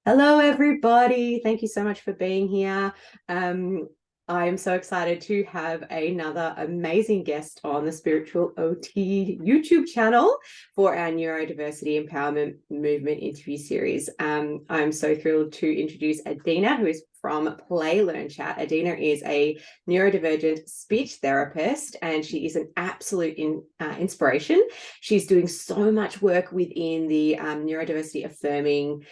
Hello, everybody. Thank you so much for being here. Um, I'm so excited to have another amazing guest on the Spiritual OT YouTube channel for our Neurodiversity Empowerment Movement interview series. I'm so thrilled to introduce Adina, who is from Play Learn Chat. Adina is a neurodivergent speech therapist, and she is an absolute inspiration. She's doing so much work within the neurodiversity affirming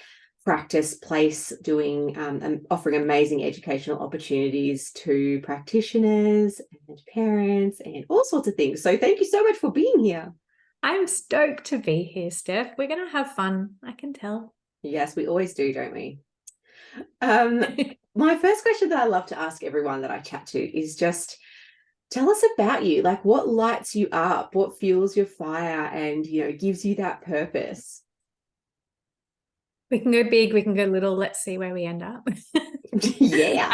practice place, doing and offering amazing educational opportunities to practitioners and parents and all sorts of things. So thank you so much for being here. I'm stoked to be here, Steph. We're going to have fun, I can tell. Yes, we always do, don't we? Um, my first question that I love to ask everyone that I chat to is just tell us about you. Like, what lights you up? What fuels your fire and, gives you that purpose? We can go big, we can go little. Let's see where we end up. Yeah.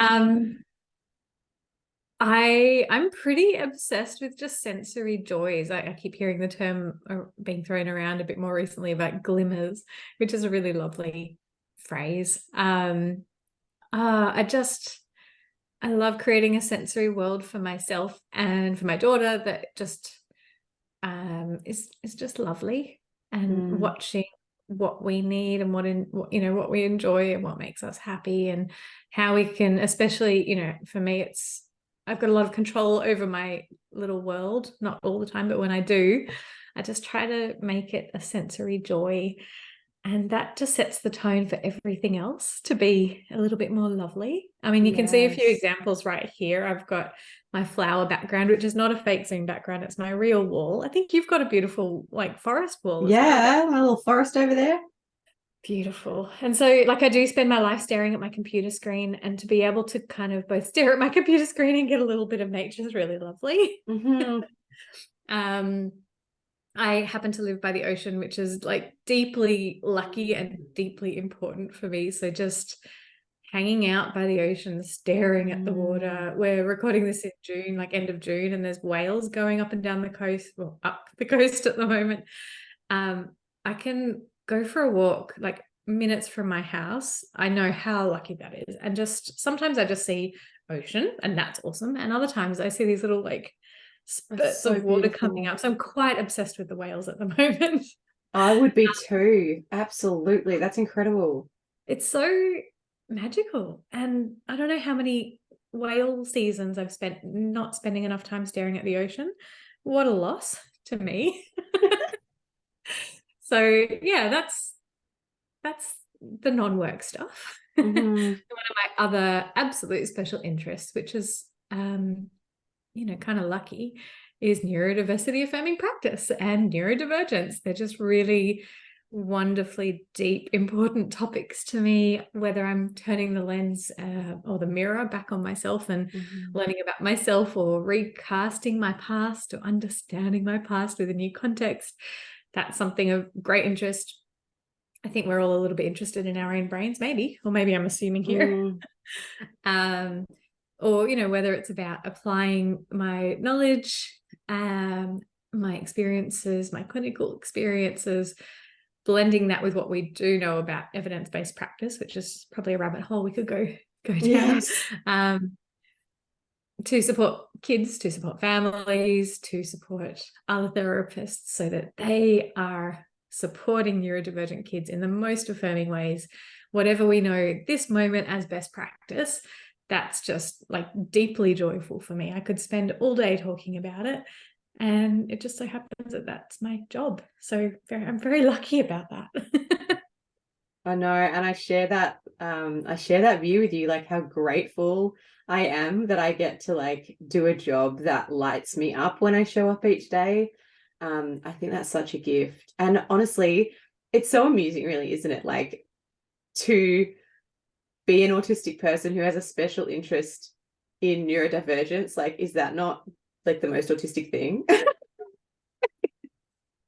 I'm pretty obsessed with just sensory joys. I keep hearing the term being thrown around a bit more recently about glimmers, which is a really lovely phrase. I love creating a sensory world for myself and for my daughter that just is just lovely, and watching what we need and what we enjoy and what makes us happy, and how we can, especially, for me, I've got a lot of control over my little world, not all the time, but when I do, I just try to make it a sensory joy. And that just sets the tone for everything else to be a little bit more lovely. I mean, you can see a few examples right here. I've got my flower background, which is not a fake Zoom background. It's my real wall. I think you've got a beautiful forest wall as well. Yeah, my little forest over there. Beautiful. And so I do spend my life staring at my computer screen, and to be able to kind of both stare at my computer screen and get a little bit of nature is really lovely. I happen to live by the ocean, which is deeply lucky and deeply important for me. So just hanging out by the ocean, staring at the water. We're recording this in June, end of June, and there's whales going up and down the coast, well, up the coast at the moment. I can go for a walk minutes from my house. I know how lucky that is. And just sometimes I just see ocean, and that's awesome. And other times I see these little spurts of water coming up. So I'm quite obsessed with the whales at the moment. I would be too. Absolutely. That's incredible. It's so magical. And I don't know how many whale seasons I've spent not spending enough time staring at the ocean. What a loss to me. So yeah, that's the non-work stuff. One of my other absolute special interests, which is kind of lucky, is neurodiversity affirming practice and neurodivergence. They're just really wonderfully deep, important topics to me, whether I'm turning the lens or the mirror back on myself and learning about myself, or recasting my past, or understanding my past with a new context. That's something of great interest. I think we're all a little bit interested in our own brains, maybe, or maybe I'm assuming here. Or, whether it's about applying my knowledge, my experiences, my clinical experiences, blending that with what we do know about evidence-based practice, which is probably a rabbit hole we could go down. Yes. To support kids, to support families, to support other therapists, so that they are supporting neurodivergent kids in the most affirming ways. Whatever we know this moment as best practice, that's just deeply joyful for me. I could spend all day talking about it, and it just so happens that that's my job. So I'm very lucky about that. I know, and I share that view with you, how grateful I am that I get to do a job that lights me up when I show up each day. I think that's such a gift. And honestly, it's so amusing, really, isn't it? To be an autistic person who has a special interest in neurodivergence, is that not the most autistic thing?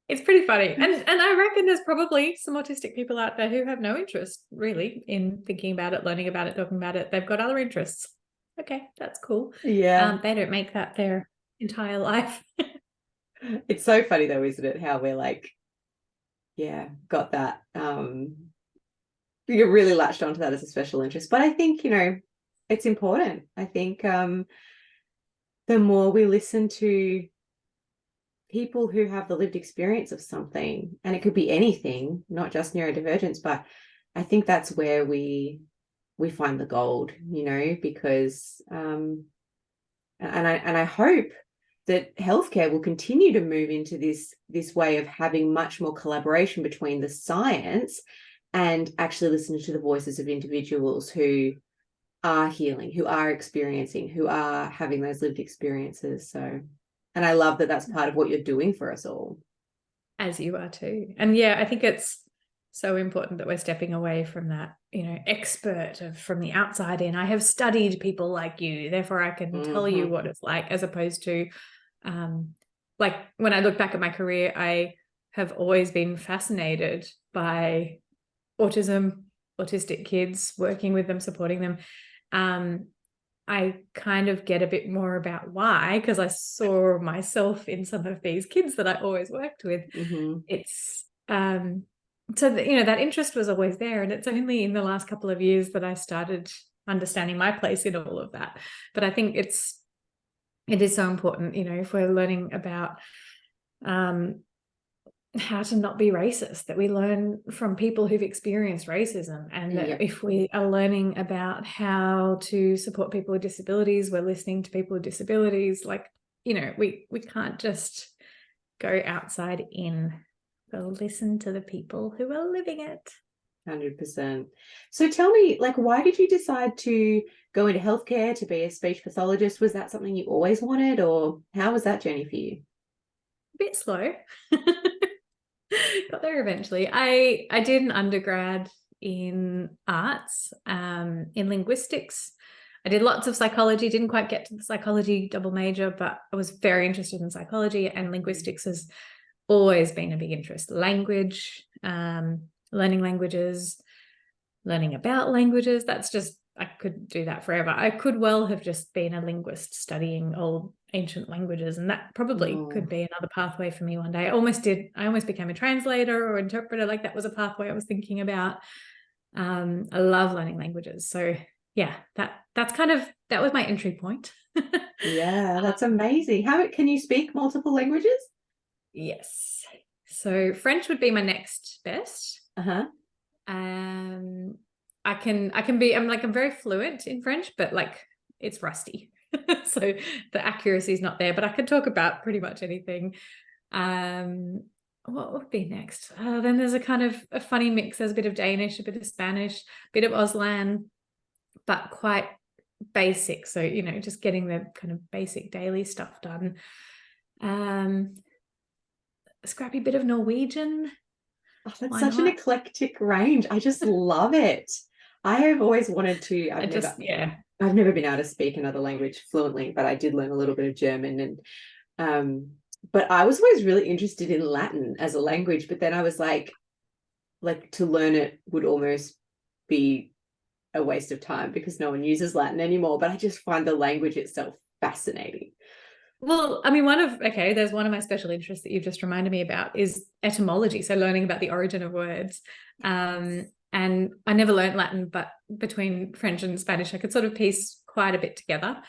It's pretty funny. And I reckon there's probably some autistic people out there who have no interest really in thinking about it, learning about it, talking about it. They've got other interests. Okay, that's cool. Yeah. They don't make that their entire life. It's so funny though, isn't it? How we're got that you really latched onto that as a special interest. But I think, you know, it's important. I think the more we listen to people who have the lived experience of something, and it could be anything, not just neurodivergence, but I think that's where we find the gold, you know, because I hope that healthcare will continue to move into this way of having much more collaboration between the science and actually listening to the voices of individuals who are healing, who are experiencing, who are having those lived experiences. So, and I love that that's part of what you're doing for us all. As you are too. And yeah, I think it's so important that we're stepping away from that, you know, expert from the outside in. I have studied people like you, therefore I can tell you what it's like, as opposed to like when I look back at my career, I have always been fascinated by autism, autistic kids, working with them, supporting them. I kind of get a bit more about why, because I saw myself in some of these kids that I always worked with. It's so that, you know, that interest was always there, and it's only in the last couple of years that I started understanding my place in all of that. But I think it is so important, you know, if we're learning about how to not be racist, that we learn from people who've experienced racism, and that if we are learning about how to support people with disabilities, we're listening to people with disabilities. Like, you know, we can't just go outside in. We'll listen to the people who are living it. 100%. So tell me, like, why did you decide to go into healthcare, to be a speech pathologist? Was that something you always wanted, or how was that journey for you? A bit slow. Got there eventually. I did an undergrad in arts, in linguistics. I did lots of psychology, didn't quite get to the psychology double major, but I was very interested in psychology, and linguistics has always been a big interest. Language, learning languages, learning about languages. That's just, I could do that forever. I could well have just been a linguist studying old ancient languages, and that probably could be another pathway for me one day. I almost became a translator or interpreter. Like, that was a pathway I was thinking about. I love learning languages. So yeah, that was my entry point. Yeah, that's amazing. How can you speak multiple languages? Yes. So French would be my next best. I'm very fluent in French, but like, it's rusty. So the accuracy is not there, but I can talk about pretty much anything. What would be next? Then there's a kind of a funny mix. There's a bit of Danish, a bit of Spanish, a bit of Auslan, but quite basic. So, you know, just getting the kind of basic daily stuff done. A scrappy bit of Norwegian. Oh, that's such an eclectic range. I just love it. I have always wanted to. I've never been able to speak another language fluently, but I did learn a little bit of German, and but I was always really interested in Latin as a language. But then I was like to learn it would almost be a waste of time because no one uses Latin anymore. But I just find the language itself fascinating. Well, I mean, there's one of my special interests that you've just reminded me about is etymology. So learning about the origin of words. And I never learned Latin, but between French and Spanish, I could sort of piece quite a bit together.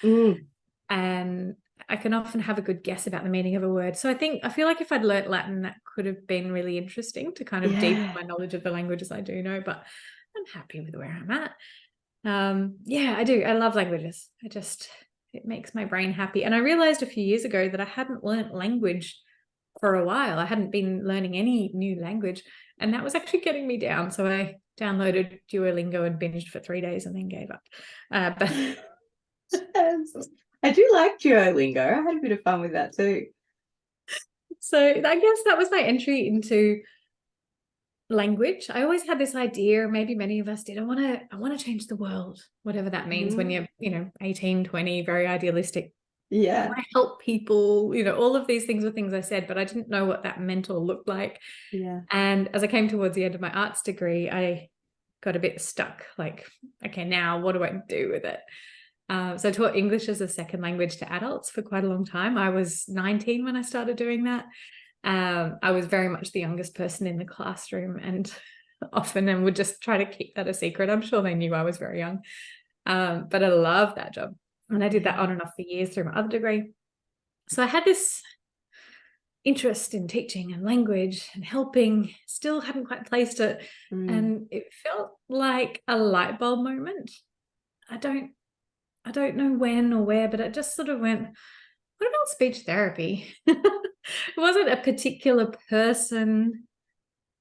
And I can often have a good guess about the meaning of a word. So I feel like if I'd learnt Latin, that could have been really interesting to kind of deepen my knowledge of the languages I do know, but I'm happy with where I'm at. I do. I love languages. It makes my brain happy. And I realized a few years ago that I hadn't learnt language for a while. I hadn't been learning any new language, and that was actually getting me down. So I downloaded Duolingo and binged for 3 days and then gave up. But I do like Duolingo. I had a bit of fun with that too. So I guess that was my entry into language. I always had this idea, maybe many of us did, I want to change the world, whatever that means when you're, 18, 20, very idealistic. Yeah. I want to help people, all of these things were things I said, but I didn't know what that meant or looked like. Yeah. And as I came towards the end of my arts degree, I got a bit stuck, like, okay, now what do I do with it? So I taught English as a second language to adults for quite a long time. I was 19 when I started doing that. I was very much the youngest person in the classroom, and often and would just try to keep that a secret. I'm sure they knew I was very young. But I love that job. And I did that on and off for years through my other degree. So I had this interest in teaching and language and helping, still hadn't quite placed it. And it felt like a light bulb moment. I don't know when or where, but it just sort of went, what about speech therapy? It wasn't a particular person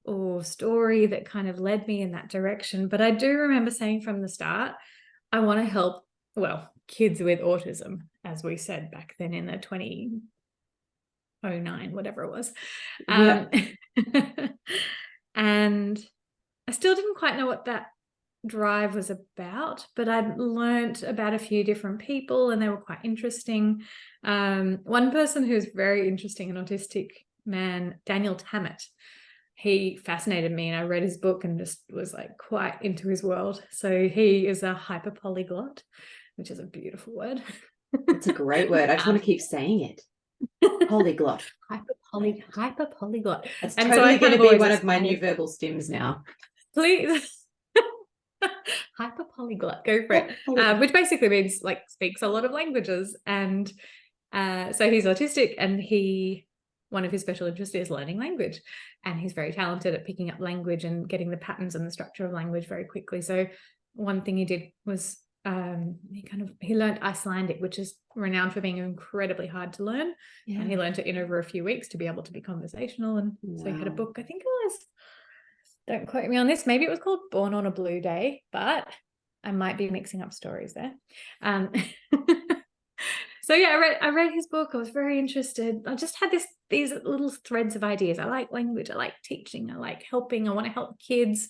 or story that kind of led me in that direction, but I do remember saying from the start, I want to help, well, kids with autism, as we said back then in the 2009, whatever it was. And I still didn't quite know what that drive was about, but I'd learnt about a few different people and they were quite interesting. One person who's very interesting, an autistic man, Daniel Tammet, he fascinated me and I read his book and just was like quite into his world. So he is a hyperpolyglot, which is a beautiful word. It's a great word. I just want to keep saying it. Polyglot. Hyperpolyglot. It's totally going to be one of my new verbal stims now. Please. Hyperpolyglot, go for it. Which basically means like speaks a lot of languages. And so he's autistic and one of his special interests is learning language. And he's very talented at picking up language and getting the patterns and the structure of language very quickly. So one thing he did was he learned Icelandic, which is renowned for being incredibly hard to learn. And he learned it in over a few weeks to be able to be conversational. And so he had a book, I think it was, don't quote me on this, maybe it was called Born on a Blue Day, but I might be mixing up stories there. So yeah, I read his book. I was very interested. I just had these little threads of ideas. I like language. I like teaching. I like helping. I want to help kids.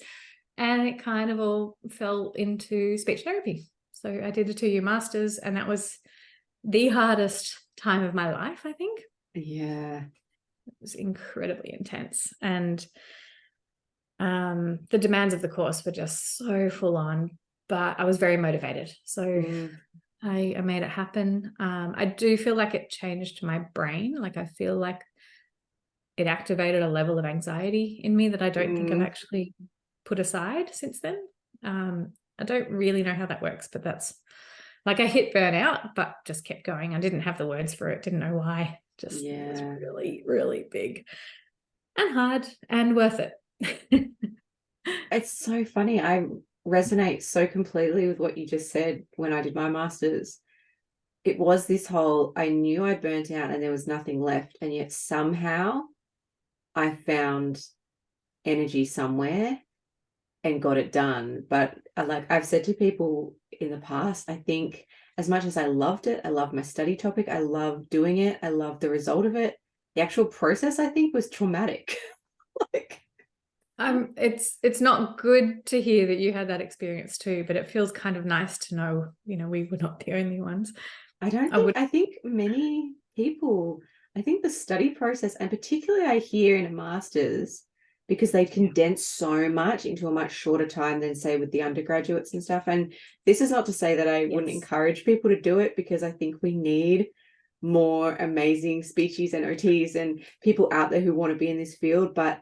And it kind of all fell into speech therapy. So I did a 2-year master's and that was the hardest time of my life, I think. Yeah. It was incredibly intense. And the demands of the course were just so full on, but I was very motivated. So I made it happen. I do feel like it changed my brain. Like I feel like it activated a level of anxiety in me that I don't think I've actually put aside since then. I don't really know how that works, but that's like I hit burnout, but just kept going. I didn't have the words for it. Didn't know why. Just it was really, really big and hard and worth it. It's so funny. I resonate so completely with what you just said when I did my master's. It was this whole, I knew I burnt out and there was nothing left. And yet somehow I found energy somewhere and got it done. But like I've said to people in the past, I think as much as I loved it, I loved my study topic, I loved doing it, I loved the result of it, the actual process I think was traumatic. Like it's not good to hear that you had that experience too, but it feels kind of nice to know, we were not the only ones. I think many people, I think the study process, and particularly I hear in a master's, because they condense so much into a much shorter time than say with the undergraduates and stuff. And this is not to say that I wouldn't encourage people to do it, because I think we need more amazing speechies and OTs and people out there who want to be in this field. But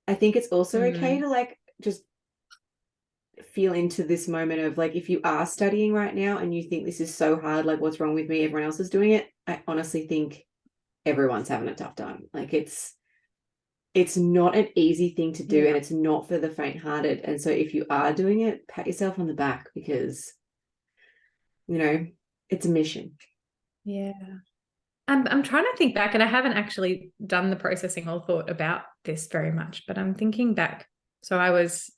I think it's also okay to like just feel into this moment of like, if you are studying right now and you think this is so hard, like what's wrong with me? Everyone else is doing it. I honestly think everyone's having a tough time. Like it's not an easy thing to do and it's not for the faint-hearted. And so if you are doing it, pat yourself on the back, because it's a mission. Yeah. I'm trying to think back, and I haven't actually done the processing or thought about this very much, but I'm thinking back. So I was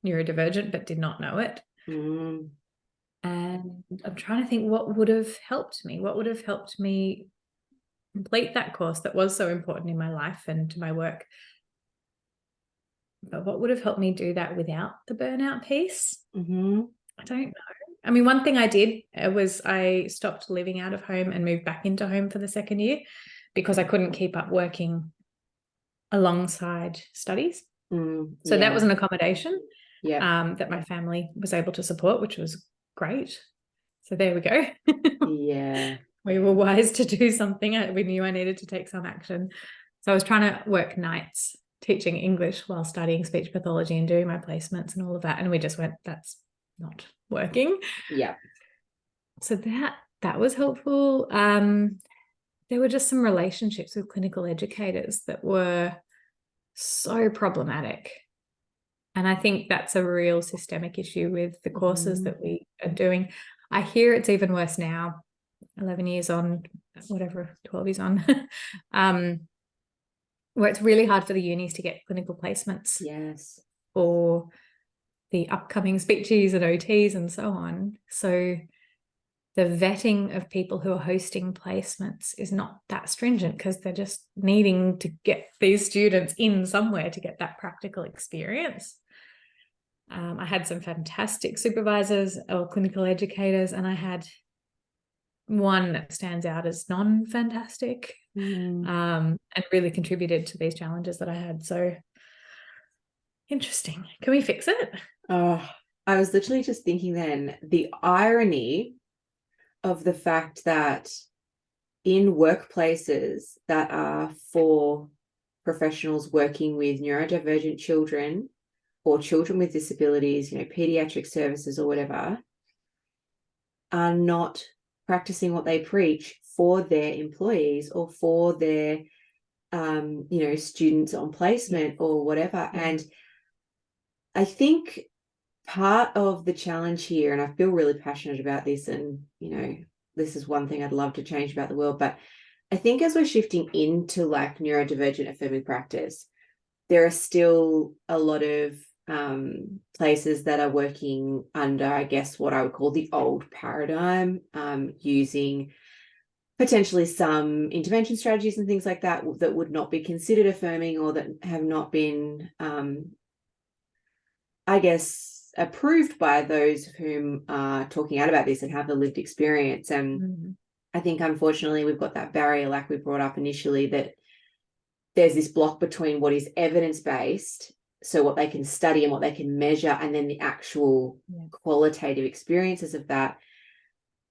neurodivergent but did not know it. And I'm trying to think what would have helped me complete that course that was so important in my life and to my work. But what would have helped me do that without the burnout piece? I don't know. I mean, one thing I did was I stopped living out of home and moved back into home for the second year because I couldn't keep up working alongside studies. So that was an accommodation that my family was able to support, which was great. So there we go. We were wise to do something. We knew I needed to take some action. So I was trying to work nights teaching English while studying speech pathology and doing my placements and all of that. And we just went, that's not working. Yeah. So that was helpful. There were just some relationships with clinical educators that were so problematic. And I think that's a real systemic issue with the courses that we are doing. I hear it's even worse now, 11 years on, whatever, 12 years on, where it's really hard for the unis to get clinical placements. Yes. For the upcoming speechies and OTs and so on. So the vetting of people who are hosting placements is not that stringent because they're just needing to get these students in somewhere to get that practical experience. I had some fantastic supervisors or clinical educators, and I had one that stands out as non-fantastic, and really contributed to these challenges that I had. So interesting. Can we fix it? Oh, I was literally just thinking then the irony of the fact that in workplaces that are for professionals working with neurodivergent children or children with disabilities, pediatric services or whatever, are not practicing what they preach for their employees or for their students on placement or whatever. And I think part of the challenge here, and I feel really passionate about this, and this is one thing I'd love to change about the world, but I think as we're shifting into like neurodivergent affirming practice, there are still a lot of places that are working under, I guess, what I would call the old paradigm, using potentially some intervention strategies and things like that that would not be considered affirming or that have not been, I guess, approved by those whom are talking out about this and have the lived experience. And I think, unfortunately, we've got that barrier, like we brought up initially, that there's this block between what is evidence-based, so what they can study and what they can measure, and then the actual qualitative experiences of that.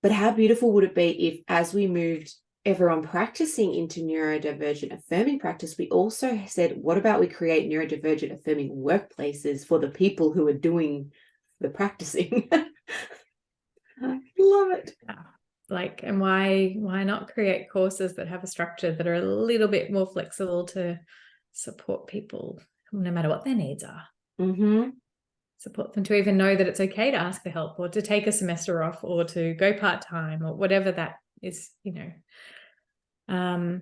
But how beautiful would it be if, as we moved everyone practicing into neurodivergent affirming practice, we also said, what about we create neurodivergent affirming workplaces for the people who are doing the practicing? I love it. Like, and why not create courses that have a structure that are a little bit more flexible to support people no matter what their needs are? Support them to even know that it's okay to ask for help, or to take a semester off, or to go part-time, or whatever that is, I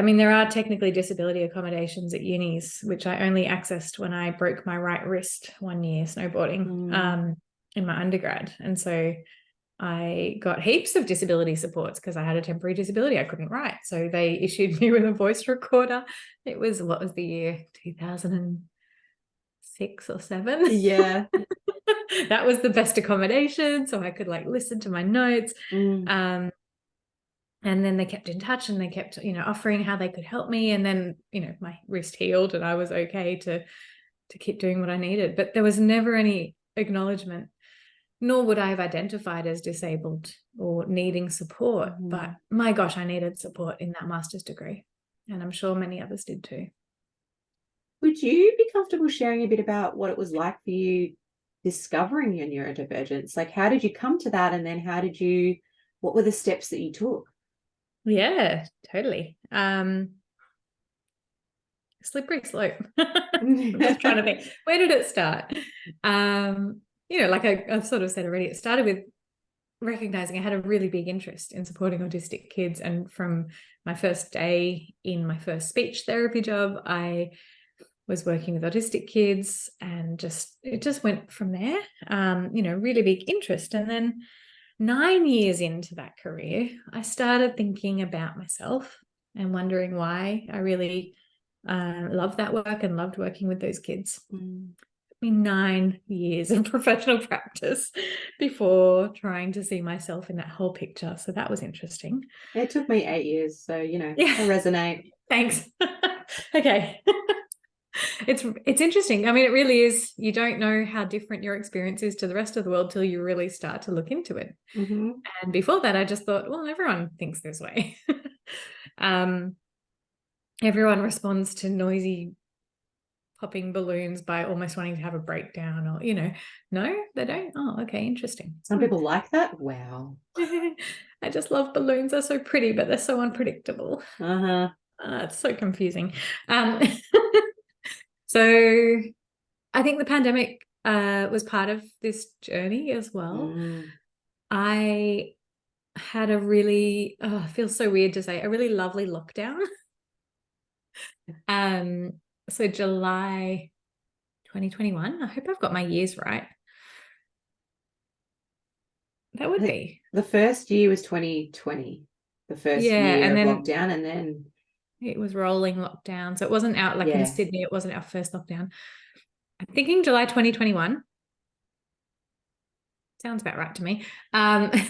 mean, there are technically disability accommodations at unis, which I only accessed when I broke my right wrist one year snowboarding in my undergrad. And so I got heaps of disability supports because I had a temporary disability. I couldn't write. So they issued me with a voice recorder. It was, what was the year? 2006 or 7? Yeah. That was the best accommodation. So I could like listen to my notes. And then they kept in touch, and they kept, offering how they could help me. And then, my wrist healed and I was okay to keep doing what I needed. But there was never any acknowledgement, nor would I have identified as disabled or needing support. But my gosh, I needed support in that master's degree. And I'm sure many others did too. Would you be comfortable sharing a bit about what it was like for you discovering your neurodivergence? Like, how did you come to that? And then what were the steps that you took? Yeah, totally. Slippery slope. I'm just trying to think, where did it start? Like I've sort of said already, it started with recognizing I had a really big interest in supporting autistic kids. And from my first day in my first speech therapy job, I was working with autistic kids, and it just went from there. Really big interest. And then 9 years into that career, I started thinking about myself and wondering why I really loved that work and loved working with those kids. It took me 9 years of professional practice before trying to see myself in that whole picture. So that was interesting. It took me 8 years. So, I resonate. Thanks. Okay. It's interesting. I mean, it really is. You don't know how different your experience is to the rest of the world till you really start to look into it. And before that, I just thought, well, everyone thinks this way. everyone responds to noisy popping balloons by almost wanting to have a breakdown, or, no, they don't. Oh, okay, interesting. Some people like that. Wow. I just love balloons. They're so pretty, but they're so unpredictable. Uh-huh. It's so confusing. So I think the pandemic was part of this journey as well. I had a really, it feels so weird to say, a really lovely lockdown. So July 2021. I hope I've got my years right. That would be. The first year was 2020. The first year of lockdown, and then it was rolling lockdown. So it wasn't out like in Sydney, it wasn't our first lockdown. I'm thinking July 2021. Sounds about right to me. I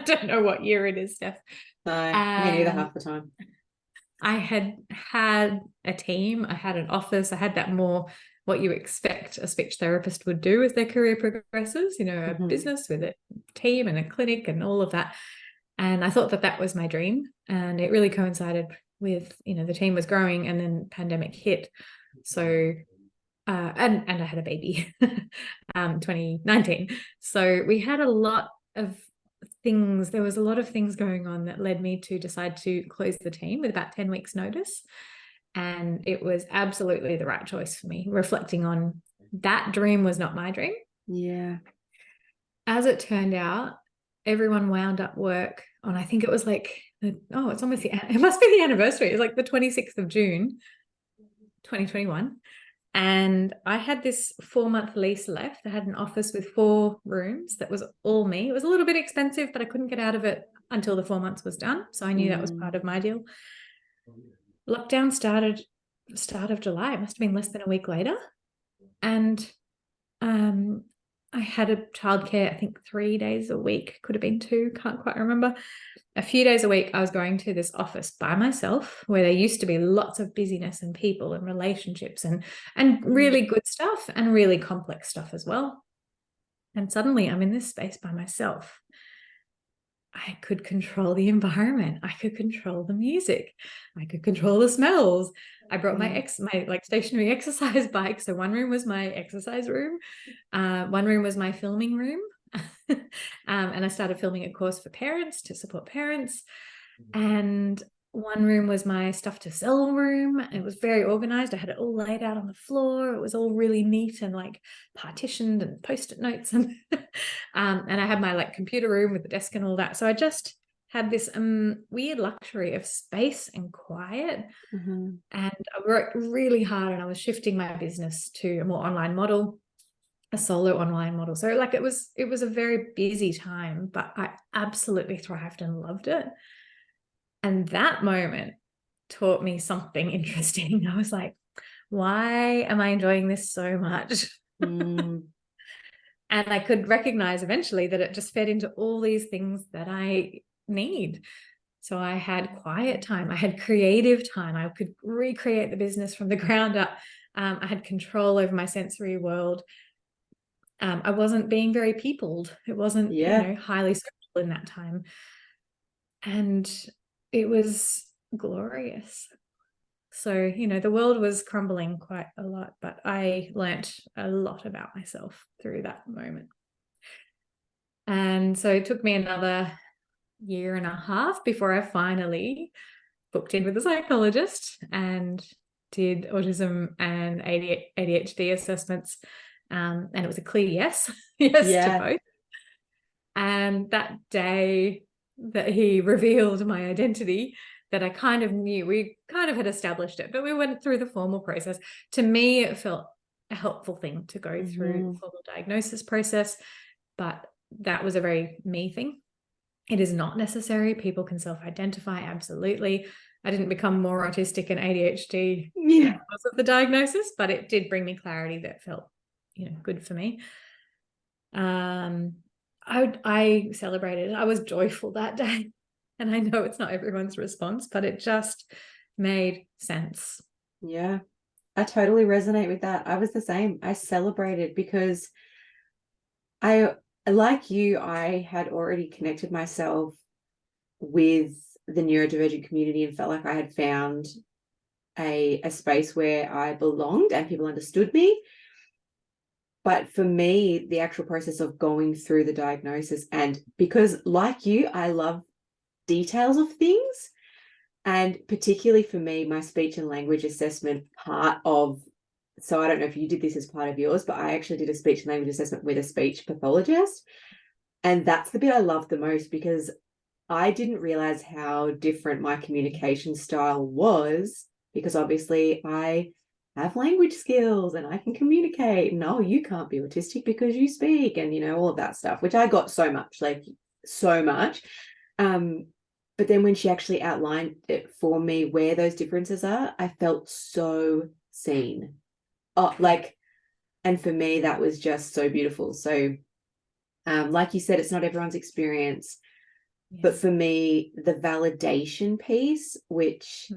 don't know what year it is, Steph. No, me neither half the time. I had a team, I had an office, I had that more what you expect a speech therapist would do as their career progresses, a business with a team and a clinic and all of that. And I thought that that was my dream. And it really coincided with, the team was growing, and then pandemic hit. So, and I had a baby, 2019. So we had a lot of things. There was a lot of things going on that led me to decide to close the team with about 10 weeks notice. And it was absolutely the right choice for me, reflecting on that dream was not my dream. Yeah. As it turned out, everyone wound up work on, I think it was like, it must be the anniversary. It was like the 26th of June, 2021. And I had this 4-month lease left. I had an office with 4 rooms that was all me. It was a little bit expensive, but I couldn't get out of it until the 4 months was done. So I knew that was part of my deal. Lockdown started start of July. It must have been less than a week later. And I had a childcare, I think 3 days a week, could have been 2, can't quite remember. A few days a week, I was going to this office by myself where there used to be lots of busyness and people and relationships and really good stuff and really complex stuff as well. And suddenly I'm in this space by myself. I could control the environment. I could control the music. I could control the smells. I brought my stationary exercise bike. So one room was my exercise room. One room was my filming room. And I started filming a course for parents to support parents. And one room was my stuff to sell room. It was very organized. I had it all laid out on the floor. It was all really neat and like partitioned and post-it notes. And and I had my like computer room with the desk and all that. So I just had this weird luxury of space and quiet. And I worked really hard, and I was shifting my business to a more online model, a solo online model. So like it was a very busy time, but I absolutely thrived and loved it. And that moment taught me something interesting. I was like, why am I enjoying this so much? And I could recognize eventually that it just fed into all these things that I need. So I had quiet time. I had creative time. I could recreate the business from the ground up. I had control over my sensory world. I wasn't being very peopled. It wasn't, highly social in that time. And it was glorious. So, the world was crumbling quite a lot, but I learnt a lot about myself through that moment. And so it took me another 1.5 years before I finally booked in with a psychologist and did autism and ADHD assessments. And it was a clear yes to both. And that day that he revealed my identity, that I kind of knew, we kind of had established it, but we went through the formal process. To me, it felt a helpful thing to go through the formal diagnosis process, but that was a very me thing. It is not necessary. People can self-identify, absolutely. I didn't become more autistic and ADHD because of the diagnosis, but it did bring me clarity that felt, good for me. I celebrated. I was joyful that day. And I know it's not everyone's response, but it just made sense. Yeah, I totally resonate with that. I was the same. I celebrated because like you, I had already connected myself with the neurodivergent community and felt like I had found a space where I belonged and people understood me. But for me, the actual process of going through the diagnosis, and because like you, I love details of things. And particularly for me, my speech and language assessment part of, so I don't know if you did this as part of yours, but I actually did a speech and language assessment with a speech pathologist. And that's the bit I love the most, because I didn't realize how different my communication style was, because obviously I have language skills and I can communicate. No, you can't be autistic because you speak, and, you know, all of that stuff, which I got so much, like so much. But then when she actually outlined it for me where those differences are, I felt so seen. Oh, like, and for me, that was just so beautiful. So, like you said, it's not everyone's experience. Yeah. But for me, the validation piece, which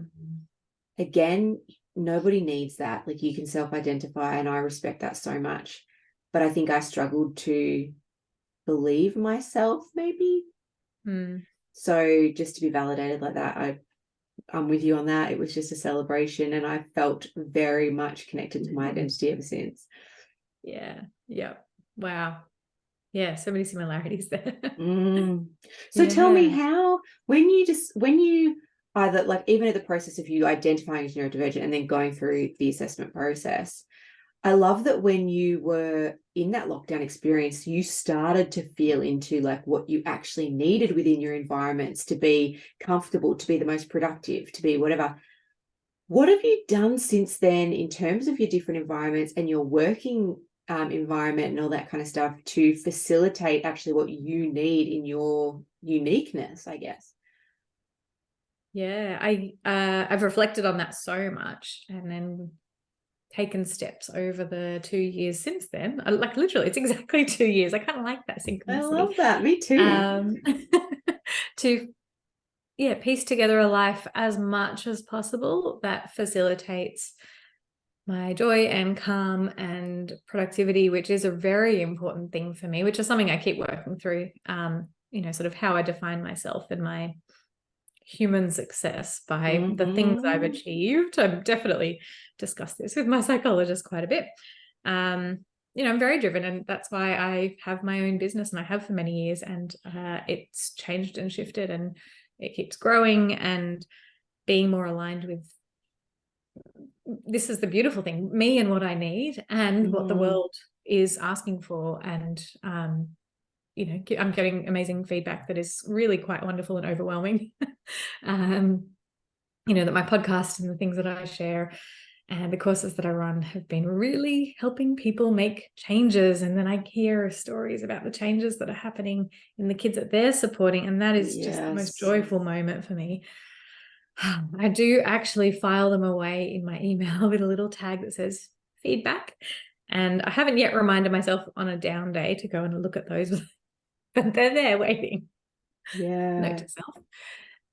again, nobody needs that. Like, you can self-identify, and I respect that so much. But I think I struggled to believe myself, maybe. So just to be validated like that, I'm with you on that. It was just a celebration, and I felt very much connected to my identity ever since. Yeah. Wow. Yeah, so many similarities there. So tell me, how, when you either, like, even at the process of you identifying as neurodivergent and then going through the assessment process, I love that when you were in that lockdown experience, you started to feel into like what you actually needed within your environments to be comfortable, to be the most productive, to be whatever. What have you done since then in terms of your different environments and your working environment and all that kind of stuff to facilitate actually what you need in your uniqueness, I guess? Yeah, I've reflected on that so much, and then taken steps over the 2 years since then. Like, literally, it's exactly 2 years. I kind of like that synchronicity. I love that. Me too. To piece together a life as much as possible that facilitates my joy and calm and productivity, which is a very important thing for me, which is something I keep working through. Sort of how I define myself and my human success by the things I've achieved. I've definitely discussed this with my psychologist quite a bit. I'm very driven, and that's why I have my own business, and I have for many years, and it's changed and shifted, and it keeps growing and being more aligned with, this is the beautiful thing, me and what I need and what the world is asking for. And I'm getting amazing feedback that is really quite wonderful and overwhelming. That my podcast and the things that I share and the courses that I run have been really helping people make changes. And then I hear stories about the changes that are happening in the kids that they're supporting. And that is just the most joyful moment for me. I do actually file them away in my email with a little tag that says feedback. And I haven't yet reminded myself on a down day to go and look at those, but they're there waiting. Note to self.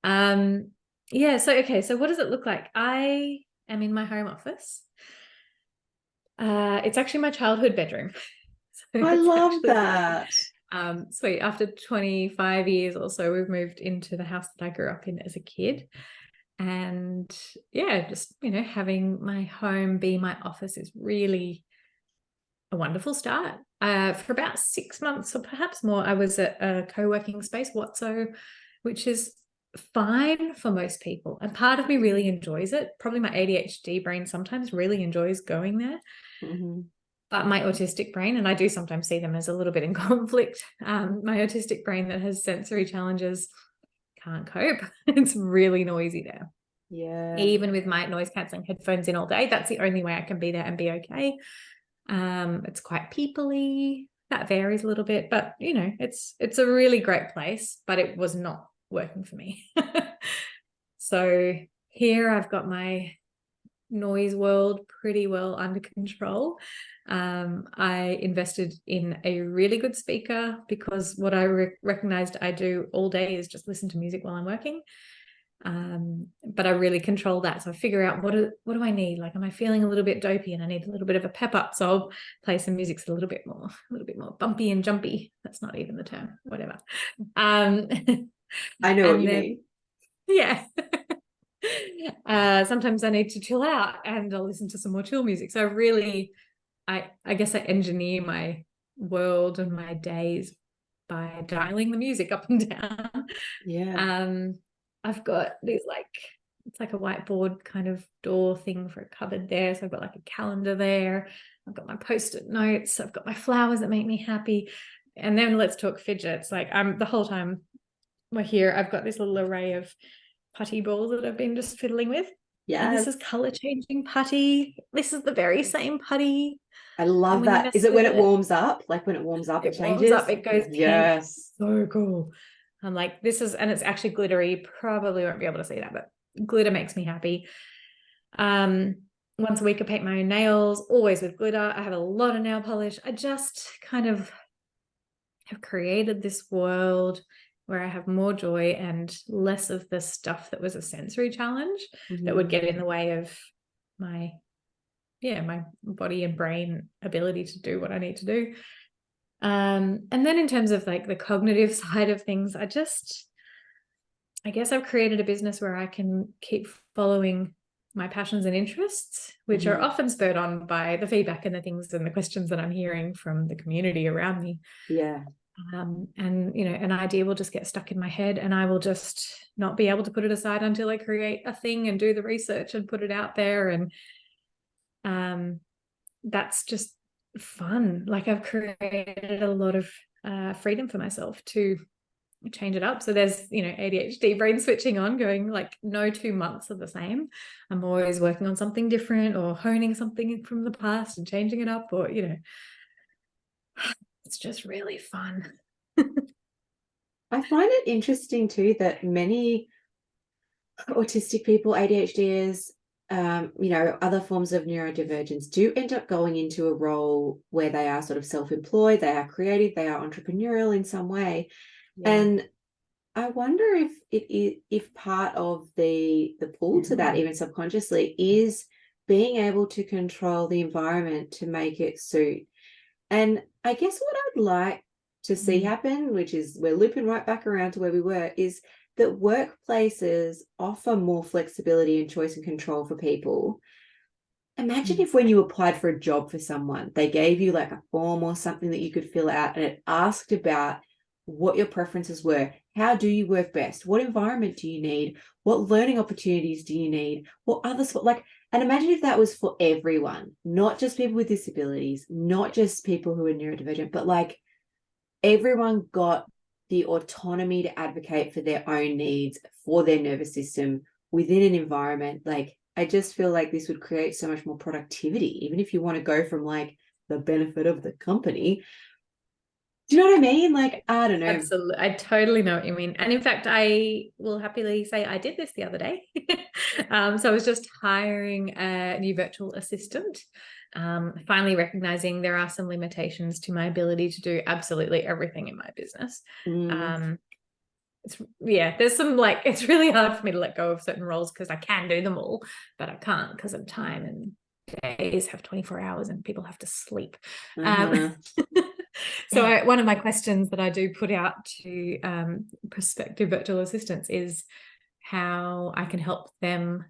So what does it look like? I am in my home office. It's actually my childhood bedroom. So I love that. Sweet. After 25 years or so, we've moved into the house that I grew up in as a kid. And just, having my home be my office is really a wonderful start. For about 6 months or perhaps more, I was at a co-working space, Watso, which is fine for most people. And part of me really enjoys it. Probably my ADHD brain sometimes really enjoys going there. But my autistic brain, and I do sometimes see them as a little bit in conflict, my autistic brain that has sensory challenges can't cope. It's really noisy there. Even with my noise cancelling headphones in all day, that's the only way I can be there and be okay. It's quite peoply. That varies a little bit, but it's a really great place, but it was not working for me. So here I've got my noise world pretty well under control. I invested in a really good speaker, because what I recognized I do all day is just listen to music while I'm working. But I really control that. So I figure out what do I need? Like, am I feeling a little bit dopey and I need a little bit of a pep up? So I'll play some music that's a little bit more bumpy and jumpy. That's not even the term, whatever. I know what you mean. Yeah. Sometimes I need to chill out and I'll listen to some more chill music. So really, I guess I engineer my world and my days by dialing the music up and down. Yeah. I've got these it's like a whiteboard kind of door thing for a cupboard there. So I've got like a calendar there. I've got my post-it notes. I've got my flowers that make me happy. And then let's talk fidgets. Like the whole time we're here, I've got this little array of putty balls that I've been just fiddling with. And this Yes. is color changing putty. This is the very same putty. I And love when you that. mess Is it with when it it, warms up? Like when it warms up, it it warms up, changes? it goes pink. Yes. So cool. I'm like, this is, and it's actually glittery. Probably won't be able to see that, but glitter makes me happy. Once a week I paint my own nails, always with glitter. I have a lot of nail polish. I just kind of have created this world where I have more joy and less of the stuff that was a sensory challenge that would get in the way of my body and brain ability to do what I need to do. And then in terms of like the cognitive side of things, I guess I've created a business where I can keep following my passions and interests, which are often spurred on by the feedback and the things and the questions that I'm hearing from the community around me. Yeah. And an idea will just get stuck in my head and I will just not be able to put it aside until I create a thing and do the research and put it out there. And that's just fun. Like I've created a lot of freedom for myself to change it up. So there's ADHD brain switching on, going like no 2 months are the same. I'm always working on something different or honing something from the past and changing it up, or it's just really fun. I find it interesting too that many autistic people, ADHDers, other forms of neurodivergence do end up going into a role where they are sort of self-employed, they are creative, they are entrepreneurial in some way. Yeah. And I wonder if part of the pull to that, even subconsciously, is being able to control the environment to make it suit. And I guess what I'd like to see happen, which is we're looping right back around to where we were, is that workplaces offer more flexibility and choice and control for people. Imagine if when you applied for a job for someone, they gave you like a form or something that you could fill out and it asked about what your preferences were. How do you work best? What environment do you need? What learning opportunities do you need? What others, and imagine if that was for everyone, not just people with disabilities, not just people who are neurodivergent, but like everyone got the autonomy to advocate for their own needs, for their nervous system within an environment. Like, I just feel like this would create so much more productivity, even if you want to go from like the benefit of the company. Do you know what I mean? Like, I don't know. Absolutely. I totally know what you mean. And in fact, I will happily say I did this the other day. So I was just hiring a new virtual assistant, finally recognizing there are some limitations to my ability to do absolutely everything in my business. There's some it's really hard for me to let go of certain roles because I can do them all, but I can't because of time, and days have 24 hours and people have to sleep. So one of my questions that I do put out to prospective virtual assistants is how I can help them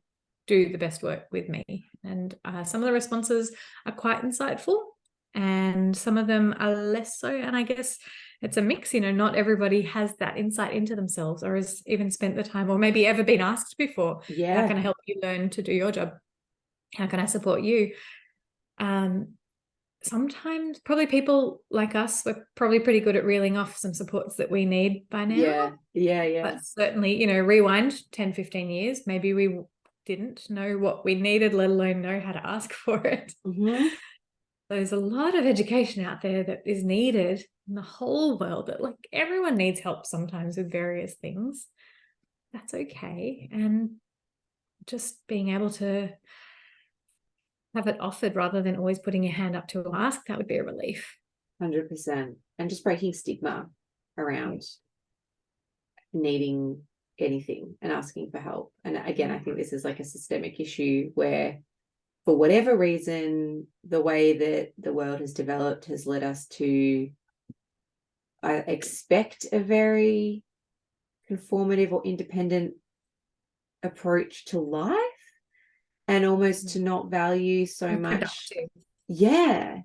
do the best work with me. And some of the responses are quite insightful and some of them are less so. And I guess it's a mix, not everybody has that insight into themselves or has even spent the time or maybe ever been asked before. Yeah. How can I help you learn to do your job? How can I support you? Sometimes probably people like us, we're probably pretty good at reeling off some supports that we need by now. Yeah. But certainly, rewind 10, 15 years, maybe we didn't know what we needed, let alone know how to ask for it. There's a lot of education out there that is needed in the whole world, that like everyone needs help sometimes with various things. That's okay. And just being able to have it offered rather than always putting your hand up to ask, that would be a relief. 100%. And just breaking stigma around needing anything and asking for help. And again, I think this is like a systemic issue where, for whatever reason, the way that the world has developed has led us to expect a very conformative or independent approach to life, and almost to not value so much. Yeah.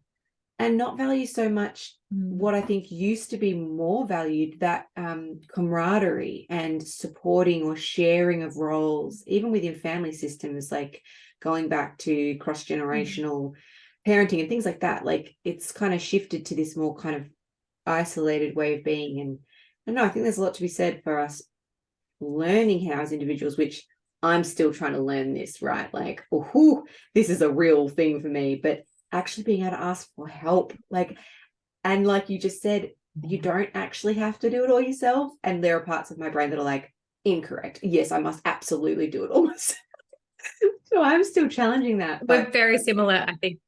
And not value so much what I think used to be more valued, that camaraderie and supporting or sharing of roles, even within family systems, like going back to cross-generational parenting and things like that. Like, it's kind of shifted to this more kind of isolated way of being. And I don't know, I think there's a lot to be said for us learning how as individuals, which I'm still trying to learn this, right? Like, oh, this is a real thing for me, but actually being able to ask for help, like, and like you just said, you don't actually have to do it all yourself. And there are parts of my brain that are like, incorrect, yes, I must absolutely do it all myself. So I'm still challenging that. We're very similar, I think.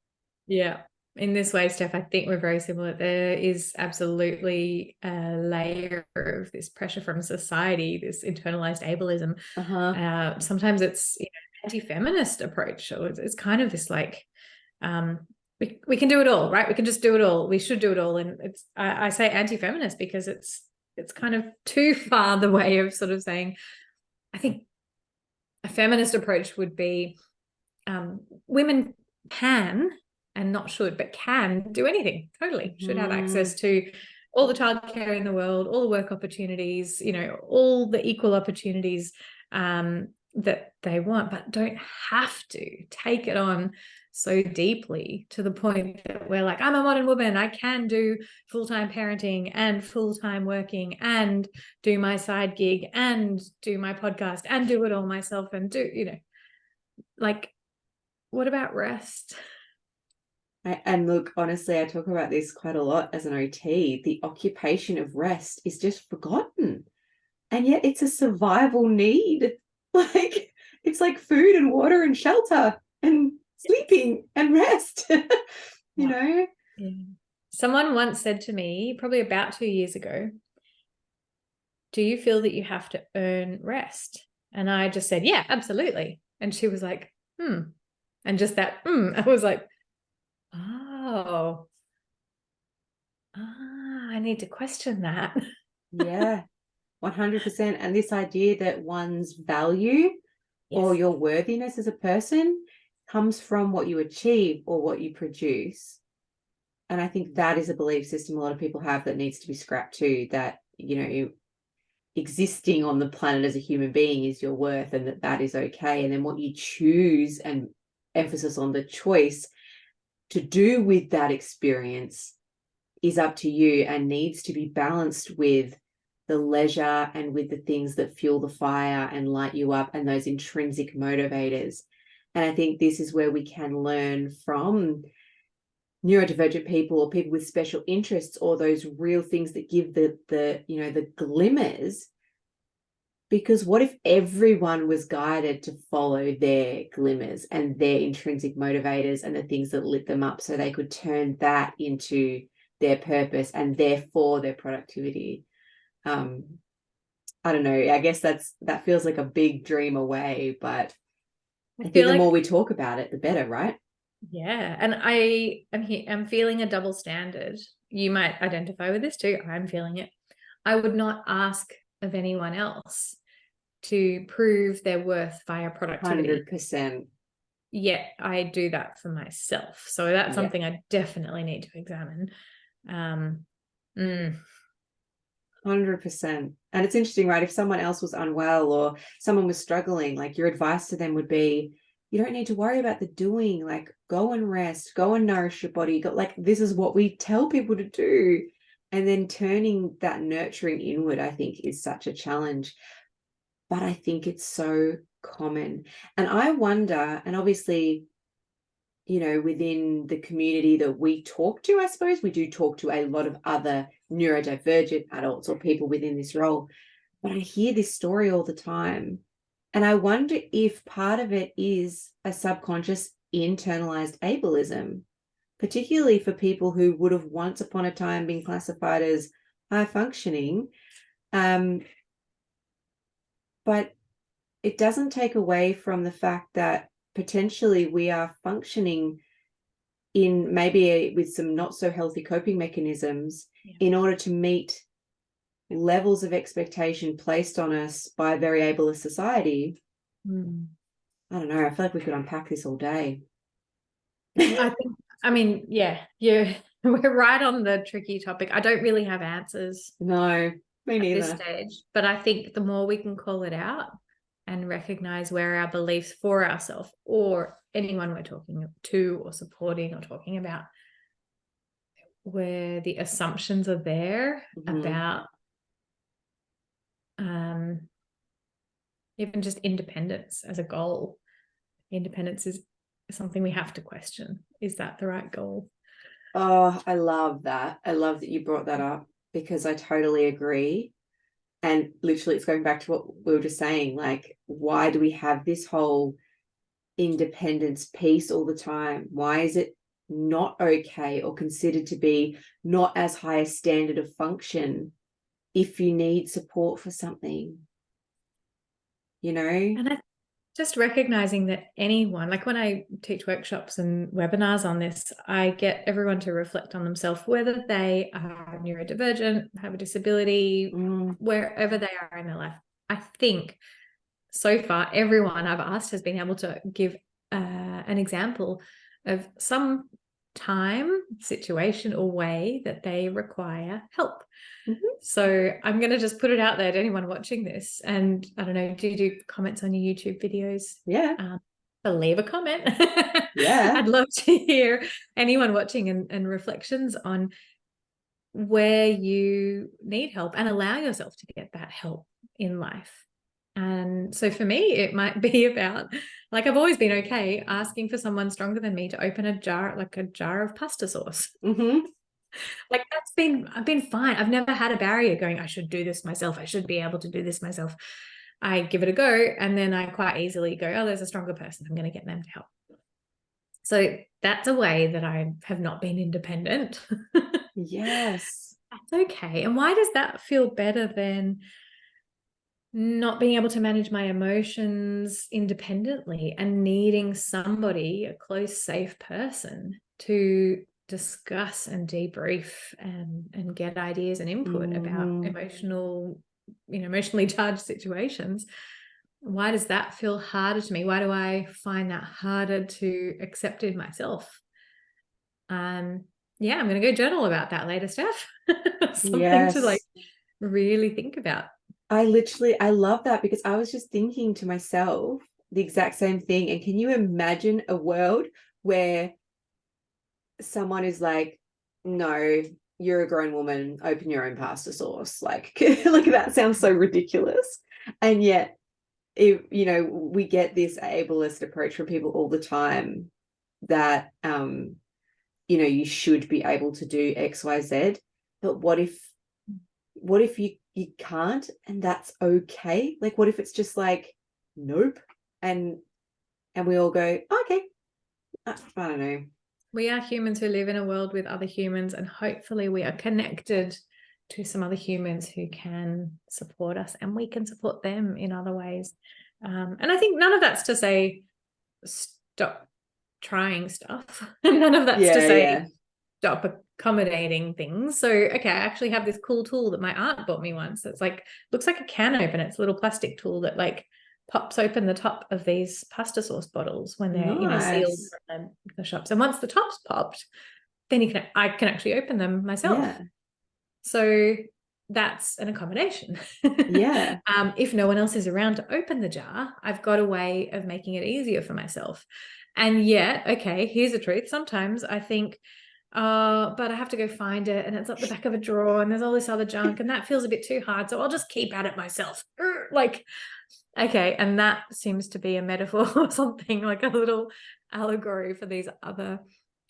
Yeah, in this way, Steph, I think we're very similar. There is absolutely a layer of this pressure from society, this internalized ableism. Sometimes it's, you know, anti-feminist approach, or it's kind of this like, we can do it all, right? We can just do it all. We should do it all. And it's, I say anti-feminist because it's kind of too far the way of sort of saying, I think a feminist approach would be, women can, and not should, but can do anything, totally. Should have access to all the childcare in the world, all the work opportunities, you know, all the equal opportunities that they want, but don't have to take it on so deeply to the point that we're like, I'm a modern woman, I can do full-time parenting and full-time working and do my side gig and do my podcast and do it all myself and do, you know, like, what about rest? And look, honestly, I talk about this quite a lot as an OT. The occupation of rest is just forgotten. And yet it's a survival need. Like, it's like food and water and shelter and sleeping and rest, you know? Yeah. Someone once said to me, probably about 2 years ago, do you feel that you have to earn rest? And I just said, yeah, absolutely. And she was like, and just that, I was like, I need to question that. Yeah, 100%. And this idea that one's value or your worthiness as a person comes from what you achieve or what you produce. And I think that is a belief system a lot of people have that needs to be scrapped too, that, you know, existing on the planet as a human being is your worth, and that is okay. And then what you choose, and emphasis on the choice to do with that experience, is up to you and needs to be balanced with the leisure and with the things that fuel the fire and light you up, and those intrinsic motivators. And I think this is where we can learn from neurodivergent people or people with special interests, or those real things that give the you know, the glimmers. Because what if everyone was guided to follow their glimmers and their intrinsic motivators and the things that lit them up, so they could turn that into their purpose and therefore their productivity? I don't know, I guess that feels like a big dream away, but I think the more we talk about it, the better, right? Yeah. And I'm feeling a double standard. You might identify with this too. I'm feeling it. I would not ask of anyone else to prove their worth via productivity. 100%. Yet I do that for myself. So that's something I definitely need to examine. 100%. And it's interesting, right? If someone else was unwell or someone was struggling, like, your advice to them would be, you don't need to worry about the doing. Like, go and rest, go and nourish your body. Go, like, this is what we tell people to do. And then turning that nurturing inward, I think, is such a challenge. But I think it's so common. And I wonder, and obviously, you know, within the community that we talk to, I suppose we do talk to a lot of other neurodivergent adults or people within this role, but I hear this story all the time. And I wonder if part of it is a subconscious internalized ableism, particularly for people who would have once upon a time been classified as high functioning. But it doesn't take away from the fact that potentially we are functioning in maybe with some not so healthy coping mechanisms in order to meet levels of expectation placed on us by a very ableist society Mm. I don't know. I feel like we could unpack this all day. I mean, yeah, we're right on the tricky topic. I don't really have answers No, me at this neither. stage, but I think the more we can call it out and recognize where our beliefs for ourselves or anyone we're talking to or supporting or talking about, where the assumptions are there about even just independence as a goal. Independence is something we have to question. Is that the right goal? Oh, I love that. I love that you brought that up because I totally agree. And literally, it's going back to what we were just saying. Like, why do we have this whole independence piece all the time? Why is it not okay or considered to be not as high a standard of function if you need support for something? You know? And just recognizing that anyone, like when I teach workshops and webinars on this, I get everyone to reflect on themselves, whether they are neurodivergent, have a disability, wherever they are in their life. I think so far, everyone I've asked has been able to give an example of some time, situation, or way that they require help. So I'm going to just put it out there to anyone watching this. And I don't know, do you do comments on your YouTube videos? Yeah. Leave a comment. Yeah. I'd love to hear anyone watching and reflections on where you need help and allow yourself to get that help in life. And so for me, it might be about, like, I've always been okay asking for someone stronger than me to open a jar, like a jar of pasta sauce. Like I've been fine. I've never had a barrier going, I should do this myself. I should be able to do this myself. I give it a go. And then I quite easily go, oh, there's a stronger person. I'm going to get them to help. So that's a way that I have not been independent. Yes. That's okay. And why does that feel better than not being able to manage my emotions independently and needing somebody, a close, safe person, to discuss and debrief and get ideas and input about emotionally charged situations? Why does that feel harder to me? Why do I find that harder to accept in myself? Yeah, I'm going to go journal about that later, Steph. Something to like really think about. I love that because I was just thinking to myself the exact same thing. And can you imagine a world where someone is like, no, you're a grown woman, open your own pasta sauce? Like, like that sounds so ridiculous. And yet, we get this ableist approach from people all the time that, you should be able to do X, Y, Z. But what if you can't, and that's okay? Like, what if it's just like, nope, and we all go, okay, I don't know. We are humans who live in a world with other humans, and hopefully we are connected to some other humans who can support us, and we can support them in other ways. And I think none of that's to say stop trying stuff. None of that's to say stop accommodating things. So, okay, I actually have this cool tool that my aunt bought me once. It's like, looks like a can opener. It's a little plastic tool that like pops open the top of these pasta sauce bottles when they're, sealed from the shops. And once the top's popped, then I can actually open them myself. Yeah. So that's an accommodation. Yeah. If no one else is around to open the jar, I've got a way of making it easier for myself. And yet, okay, here's the truth. Sometimes I think, but I have to go find it, and it's at the back of a drawer, and there's all this other junk, and that feels a bit too hard, so I'll just keep at it myself. Like, okay, and that seems to be a metaphor or something, like a little allegory for these other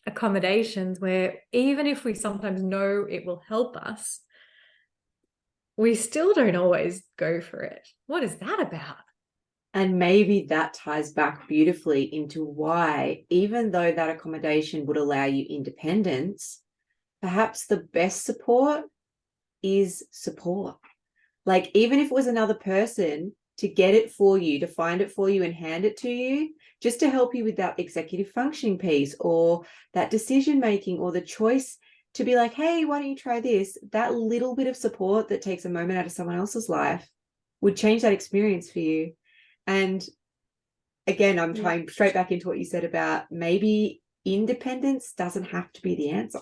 accommodations where even if we sometimes know it will help us, we still don't always go for it. What is that about? And maybe that ties back beautifully into why, even though that accommodation would allow you independence, perhaps the best support is support. Like, even if it was another person to get it for you, to find it for you and hand it to you, just to help you with that executive functioning piece or that decision making or the choice to be like, hey, why don't you try this? That little bit of support that takes a moment out of someone else's life would change that experience for you. And again, I'm tying straight back into what you said about maybe independence doesn't have to be the answer.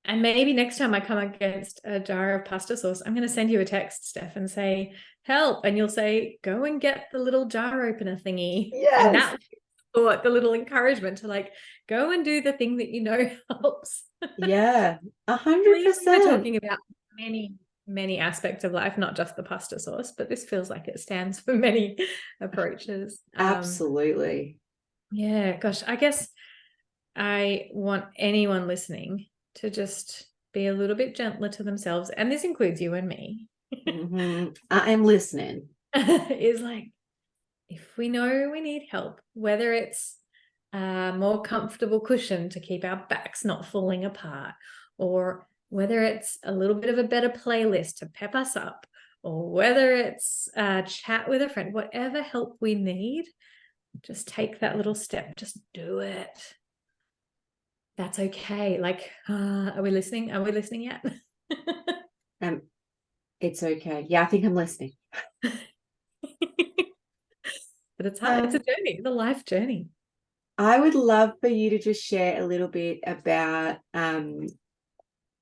And maybe next time I come against a jar of pasta sauce, I'm going to send you a text, Steph, and say, help. And you'll say, go and get the little jar opener thingy. Yes. And that or the little encouragement to like go and do the thing that you know helps. Yeah, 100%. We're talking about many aspects of life, not just the pasta sauce, but this feels like it stands for many approaches. Absolutely. Yeah, gosh, I guess I want anyone listening to just be a little bit gentler to themselves, and this includes you and me. I am listening. Is like, if we know we need help, whether it's a more comfortable cushion to keep our backs not falling apart, or whether it's a little bit of a better playlist to pep us up, or whether it's a chat with a friend, whatever help we need, just take that little step, just do it. That's okay. Like, are we listening? Are we listening yet? It's okay. Yeah, I think I'm listening. But it's hard. It's a journey. It's a life journey. I would love for you to just share a little bit about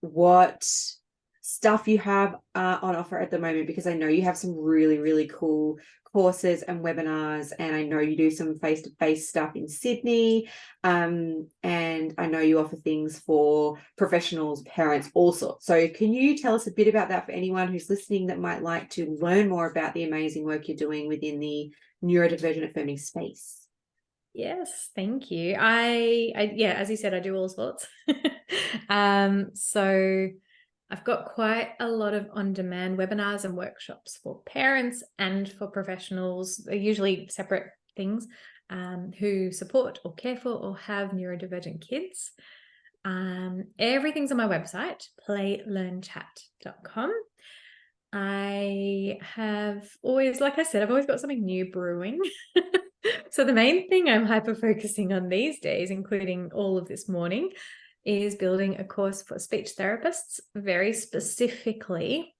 what stuff you have on offer at the moment, because I know you have some really, really cool courses and webinars, and I know you do some face-to-face stuff in Sydney, and I know you offer things for professionals, parents, all sorts. So can you tell us a bit about that for anyone who's listening that might like to learn more about the amazing work you're doing within the neurodivergent affirming space? Yes, thank you. I yeah, as you said, I do all sorts. So I've got quite a lot of on-demand webinars and workshops for parents and for professionals. They're usually separate things, who support or care for or have neurodivergent kids. Everything's on my website, playlearnchat.com. I have always, like I said, I've always got something new brewing. So the main thing I'm hyper focusing on these days, including all of this morning, is building a course for speech therapists. Very specifically,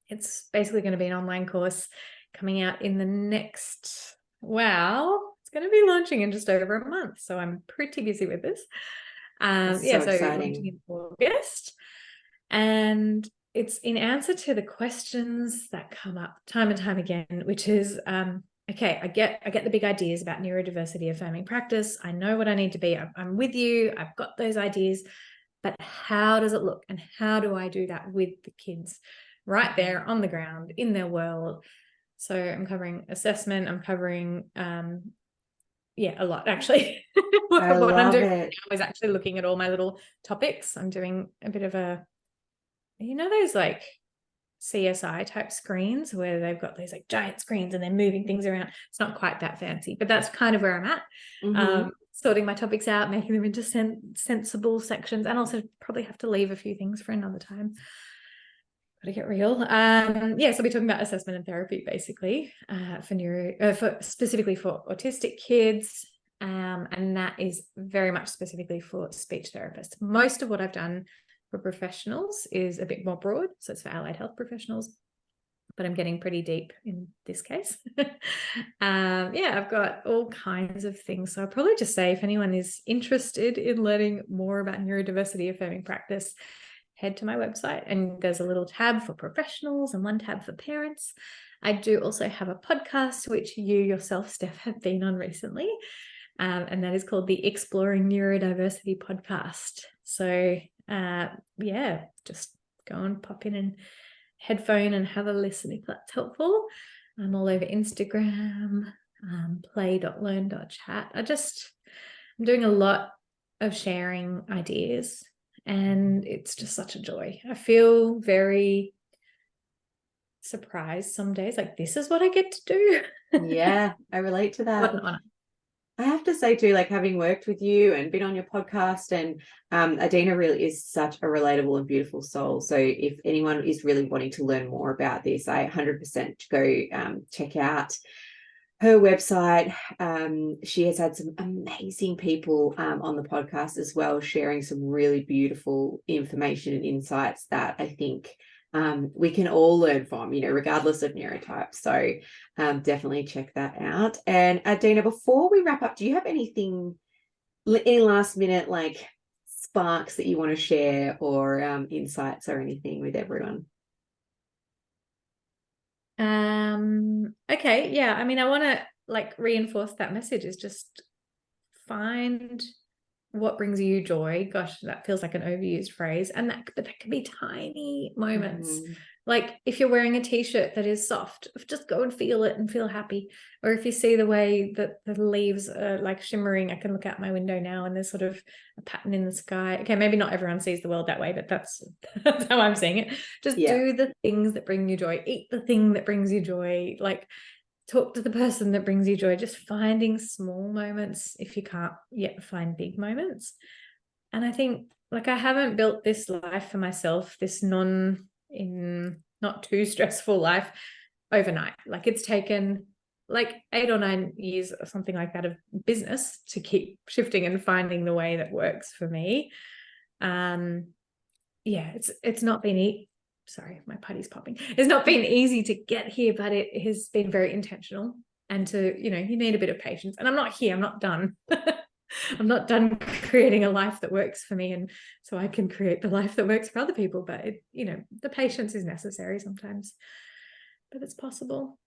it's basically going to be an online course coming out in the next, it's going to be launching in just over a month. So I'm pretty busy with this. So launching in August. And it's in answer to the questions that come up time and time again, which is, okay, I get the big ideas about neurodiversity affirming practice. I know what I need to be. I'm with you. I've got those ideas, but how does it look? And how do I do that with the kids right there on the ground in their world? So I'm covering assessment. I'm covering, a lot actually. What I'm doing now is actually looking at all my little topics. I'm doing a bit of those like CSI type screens where they've got these like giant screens and they're moving things around. It's not quite that fancy, but that's kind of where I'm at. Sorting my topics out, making them into sensible sections, and also probably have to leave a few things for another time. Got to get real. So we're talking about assessment and therapy basically, for specifically for autistic kids, and that is very much specifically for speech therapists. Most of what I've done for professionals is a bit more broad, so it's for allied health professionals, but I'm getting pretty deep in this case. I've got all kinds of things. So I'll probably just say, if anyone is interested in learning more about neurodiversity affirming practice, head to my website, and there's a little tab for professionals and one tab for parents. I do also have a podcast, which you yourself, Steph, have been on recently, and that is called the Exploring Neurodiversity podcast. So just go and pop in and headphone and have a listen if that's helpful. I'm all over Instagram, play.learn.chat. I'm doing a lot of sharing ideas, and it's just such a joy. I feel very surprised some days, like, this is what I get to do. Yeah, I relate to that. What an honor. I have to say too, like, having worked with you and been on your podcast, and Adina really is such a relatable and beautiful soul. So if anyone is really wanting to learn more about this, I 100% go check out her website. She has had some amazing people on the podcast as well, sharing some really beautiful information and insights that I think we can all learn from, regardless of neurotype. So definitely check that out. And Adina, before we wrap up, do you have anything, any last minute like sparks that you want to share, or insights or anything with everyone? Okay, yeah. I mean, I want to like reinforce that message is just find what brings you joy. Gosh, that feels like an overused phrase. And but that can be tiny moments. Like if you're wearing a t-shirt that is soft, just go and feel it and feel happy. Or if you see the way that the leaves are like shimmering, I can look out my window now and there's sort of a pattern in the sky. Okay, maybe not everyone sees the world that way, but that's how I'm seeing it. Just do the things that bring you joy. Eat the thing that brings you joy. Like talk to the person that brings you joy. Just finding small moments if you can't yet find big moments. And I think like I haven't built this life for myself, this not too stressful life overnight. Like it's taken like 8 or 9 years or something like that of business to keep shifting and finding the way that works for me. Yeah, it's not been sorry, my putty's popping. It's not been easy to get here, but it has been very intentional. And you need a bit of patience. And I'm not done. I'm not done creating a life that works for me. And so I can create the life that works for other people. But the patience is necessary sometimes, but it's possible.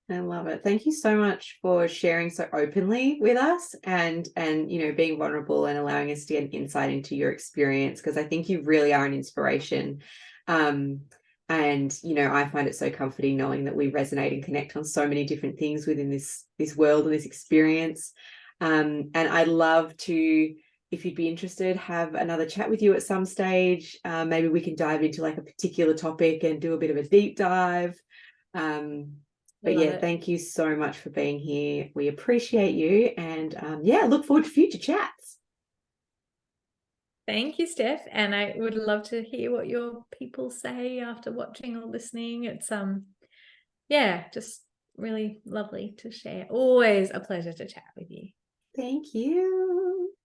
I love it. Thank you so much for sharing so openly with us, and being vulnerable and allowing us to get an insight into your experience, because I think you really are an inspiration. And I find it so comforting knowing that we resonate and connect on so many different things within this world and this experience. And I'd love to, if you'd be interested, have another chat with you at some stage. Maybe we can dive into like a particular topic and do a bit of a deep dive. But yeah, thank you so much for being here. We appreciate you, and look forward to future chats. Thank you, Steph. And I would love to hear what your people say after watching or listening. It's just really lovely to share. Always a pleasure to chat with you. Thank you.